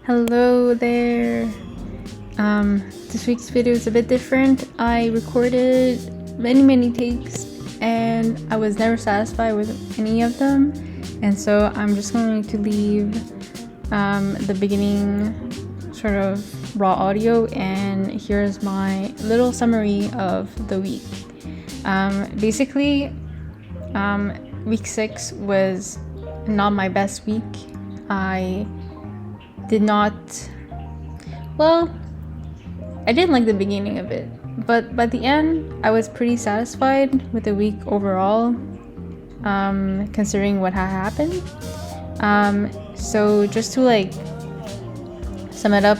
Hello there. This week's video is a bit different. I recorded many takes and I was never satisfied with any of them, and so I'm just going to leave the beginning sort of raw audio, and here's my little summary of the week. Basically, week 6 was not my best week. I didn't like the beginning of it, but by the end I was pretty satisfied with the week overall, considering what had happened. So just to sum it up,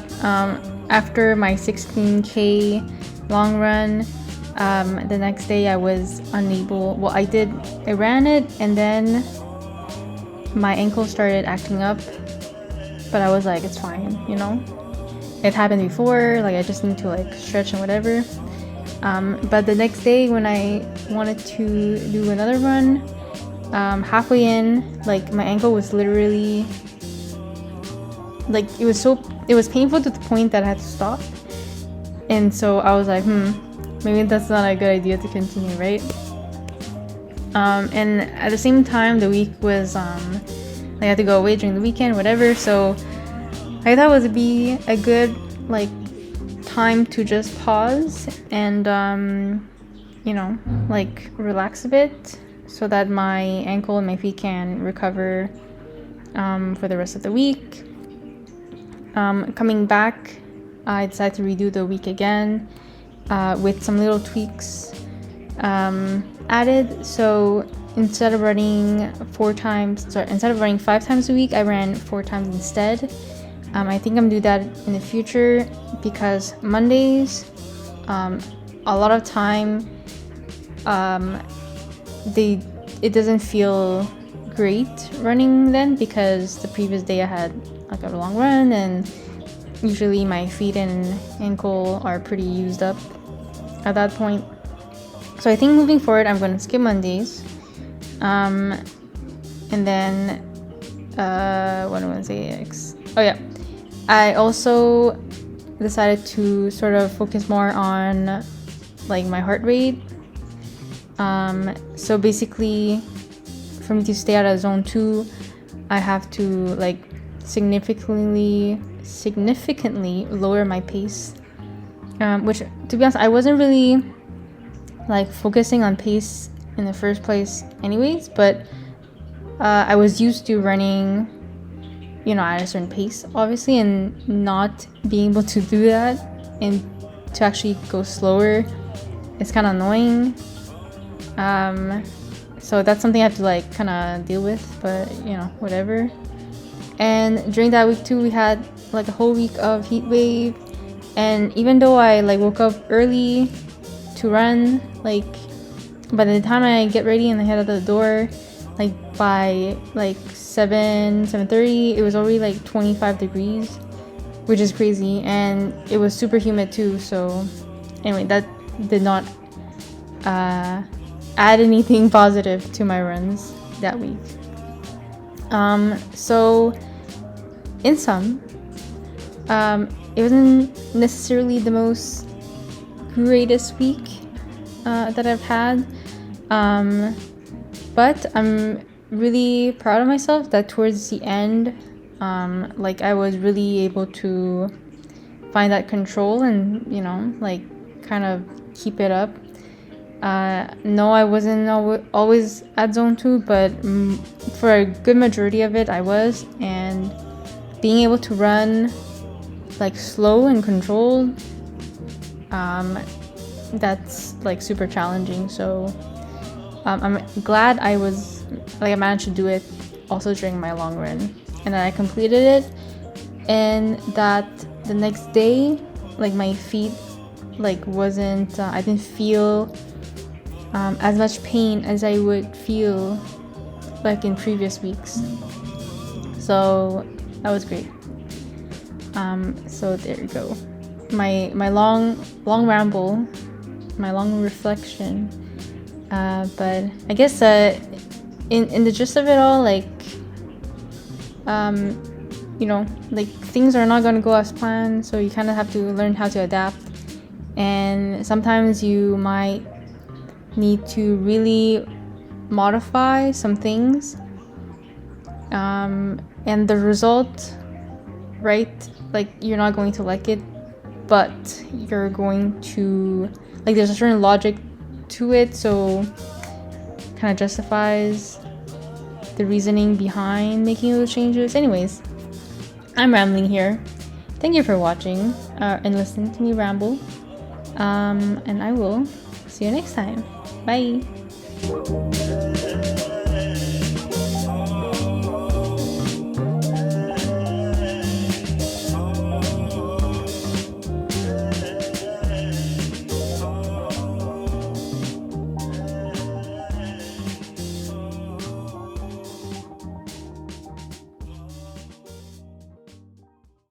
after my 16k long run, the next day I was unable, I ran it and then my ankle started acting up, but I was like, it's fine, it happened before, I just need to stretch and whatever. But the next day when I wanted to do another run, halfway in, my ankle was literally it was painful to the point that I had to stop, and so I was like, maybe that's not a good idea to continue, right? And at the same time, the week was I had to go away during the weekend, whatever, so I thought it would be a good time to just pause and relax a bit so that my ankle and my feet can recover for the rest of the week. Coming back, I decided to redo the week again with some little tweaks added. So instead of running 5 times a week, I ran 4 times instead. I think I'm gonna do that in the future because Mondays, a lot of time, it doesn't feel great running then, because the previous day I had a long run and usually my feet and ankle are pretty used up at that point. So I think moving forward I'm going to skip Mondays, and then what am I going to say next? Oh yeah, I also decided to sort of focus more on my heart rate. So basically, for me to stay out of zone 2, I have to significantly lower my pace, which, to be honest, I wasn't really focusing on pace in the first place anyways, but I was used to running at a certain pace, obviously, and not being able to do that and to actually go slower, it's kind of annoying. So that's something I have to kind of deal with, but whatever. And during that week too, we had a whole week of heat wave, and even though I woke up early to run, by the time I get ready and I head out the door, by 7:30, it was already 25 degrees, which is crazy, and it was super humid too. So anyway, that did not add anything positive to my runs that week. So in sum, it wasn't necessarily the most greatest week that I've had, but I'm really proud of myself that towards the end, I was really able to find that control and kind of keep it up. No, I wasn't always at zone 2, but for a good majority of it I was, and being able to run slow and controlled, that's super challenging. So I'm glad I managed to do it also during my long run, and that I completed it, and that the next day my feet wasn't I didn't feel as much pain as I would feel in previous weeks. So that was great. So there you go, my long ramble, my long reflection, but I guess in the gist of it all, you know, like things are not going to go as planned, so you kind of have to learn how to adapt. And sometimes you might need to really modify some things, and the result, right, like you're not going to like it, but you're going to, like, there's a certain logic to it, so kind of justifies the reasoning behind making those changes. Anyways, I'm rambling here. Thank you for watching and listening to me ramble, and I will see you next time. Bye.